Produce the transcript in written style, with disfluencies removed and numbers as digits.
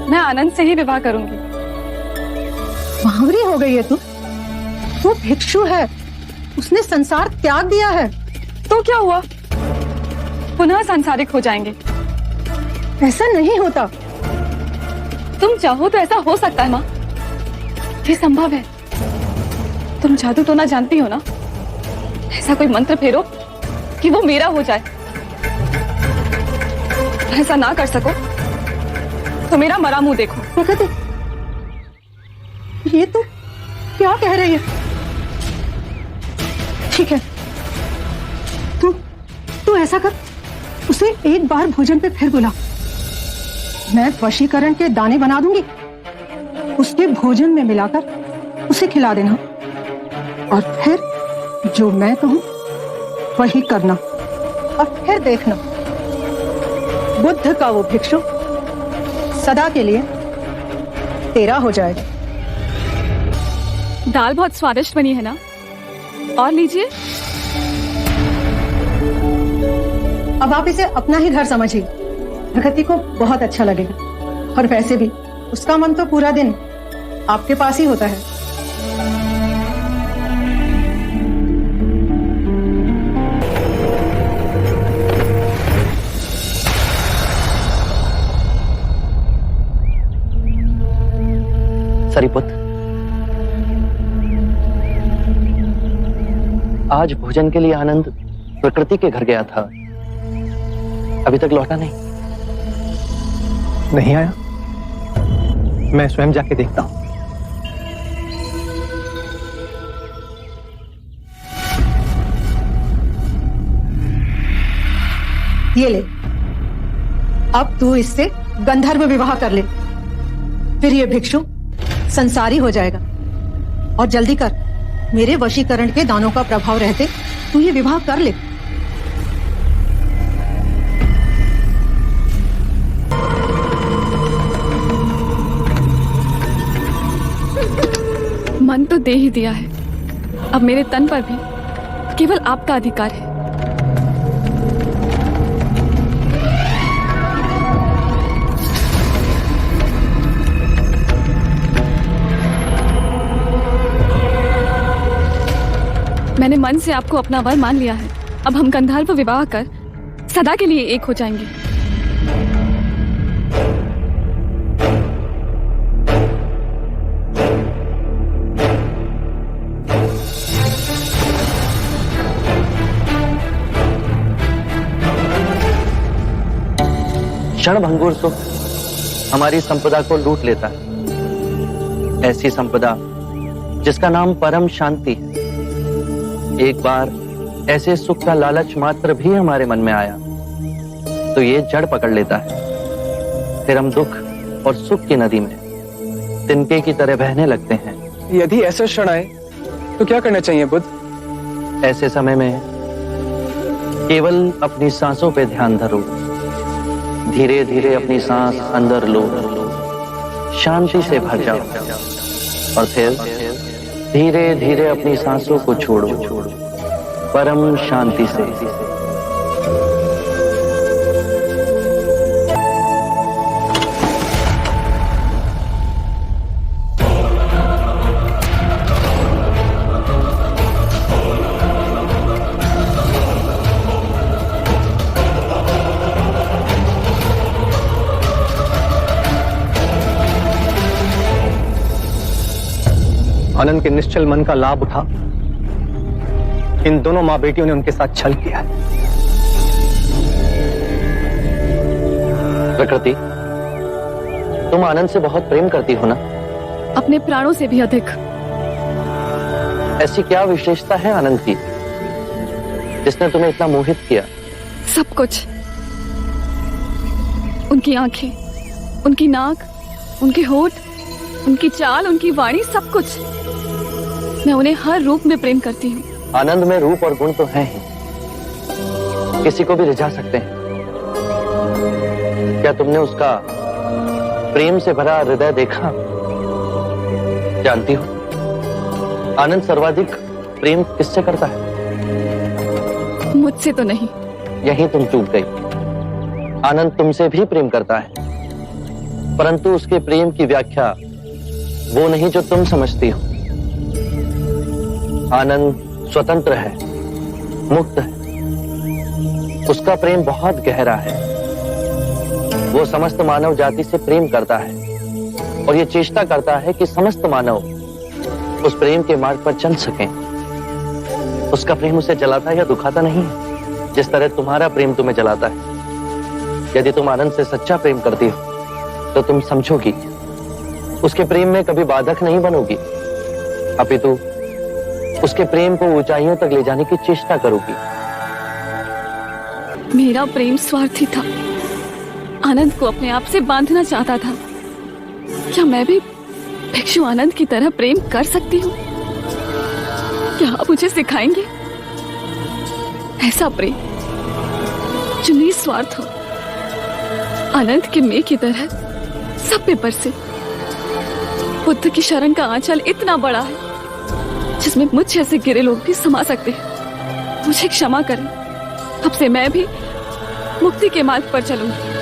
मैं आनंद से ही विवाह करूंगी। बावरी हो गई है तू। वो भिक्षु है, उसने संसार त्याग दिया है। तो क्या हुआ, पुनः सांसारिक हो जाएंगे? ऐसा नहीं होता। तुम चाहो तो ऐसा हो सकता है माँ, ये संभव है। तुम जादू तो ना जानती हो ना, ऐसा कोई मंत्र फेरो कि वो मेरा हो जाए। ऐसा ना कर सको तो मेरा मरा मुंह देखो। प्रकृति, ये तो क्या कह रही है? ठीक है, तू ऐसा कर, उसे एक बार भोजन पे फिर बुला। मैं वशीकरण के दाने बना दूंगी, उसके भोजन में मिलाकर उसे खिला देना, और फिर जो मैं कहूं वही करना, और फिर देखना बुद्ध का वो भिक्षु सदा के लिए तेरा हो जाएगा। दाल बहुत स्वादिष्ट बनी है ना, और लीजिए। अब आप इसे अपना ही घर समझिए, प्रकृति को बहुत अच्छा लगेगा। और वैसे भी उसका मन तो पूरा दिन आपके पास ही होता है। सरीपुत्र, आज भोजन के लिए आनंद प्रकृति के घर गया था, अभी तक लौटा नहीं। नहीं आया, मैं स्वयं जाके देखता हूं। ये ले, अब तू इससे गंधर्व विवाह कर ले, फिर ये भिक्षु संसारी हो जाएगा। और जल्दी कर, मेरे वशीकरण के दानों का प्रभाव रहते तू ये विवाह कर ले। मन तो दे ही दिया है, अब मेरे तन पर भी केवल आपका अधिकार है। मैंने मन से आपको अपना वर मान लिया है, अब हम गंधर्व विवाह कर सदा के लिए एक हो जाएंगे। क्षणभंगुर सुख हमारी संपदा को लूट लेता है, ऐसी संपदा जिसका नाम परम शांति है। एक बार ऐसे सुख का लालच मात्र भी हमारे मन में आया तो ये जड़ पकड़ लेता है, फिर हम दुख और सुख की नदी में तिनके की तरह बहने लगते हैं। यदि ऐसा क्षण आए तो क्या करना चाहिए बुद्ध? ऐसे समय में केवल अपनी सांसों पे ध्यान धरो, धीरे धीरे अपनी सांस अंदर लो, शांति से भर जाओ, और फिर धीरे धीरे अपनी सांसों को छोड़ो परम शांति से। आनंद के निश्चल मन का लाभ उठा इन दोनों मां बेटियों ने उनके साथ छल किया है। प्रकृति, तुम आनंद से बहुत प्रेम करती हो ना? अपने प्राणों से भी अधिक। ऐसी क्या विशेषता है आनंद की जिसने तुम्हें इतना मोहित किया? सब कुछ, उनकी आंखें, उनकी नाक, उनके होठ, उनकी चाल, उनकी वाणी, सब कुछ। मैं उन्हें हर रूप में प्रेम करती हूँ। आनंद में रूप और गुण तो हैं ही, किसी को भी रिझा सकते हैं। क्या तुमने उसका प्रेम से भरा हृदय देखा? जानती हो आनंद सर्वाधिक प्रेम किससे करता है? मुझसे तो नहीं। यही तुम चूक गई। आनंद तुमसे भी प्रेम करता है, परंतु उसके प्रेम की व्याख्या वो नहीं जो तुम समझती हो। आनंद स्वतंत्र है, मुक्त है। उसका प्रेम बहुत गहरा है। वो समस्त मानव जाति से प्रेम करता है और ये चेष्टा करता है कि समस्त मानव उस प्रेम के मार्ग पर चल सकें। उसका प्रेम उसे जलाता या दुखाता नहीं है, जिस तरह तुम्हारा प्रेम तुम्हें जलाता है। यदि तुम आनंद से सच्चा प्रेम करती हो तो तुम समझोगी, उसके प्रेम में कभी बाधक नहीं बनोगी, अपितु उसके प्रेम को ऊंचाइयों तक ले जाने की चेष्टा करोगी। मेरा प्रेम स्वार्थी था, आनंद को अपने आप से बांधना चाहता था। क्या मैं भी भिक्षु आनंद की तरह प्रेम कर सकती हूँ? क्या आप मुझे सिखाएंगे ऐसा प्रेम जो निस्वार्थ हो, आनंद के मेघ की तरह सब पे बरसे? बुद्ध की शरण का आंचल इतना बड़ा है जिसमें मुझ जैसे गिरे लोग भी समा सकते हैं। मुझे क्षमा करें, अब से मैं भी मुक्ति के मार्ग पर चलूंगी।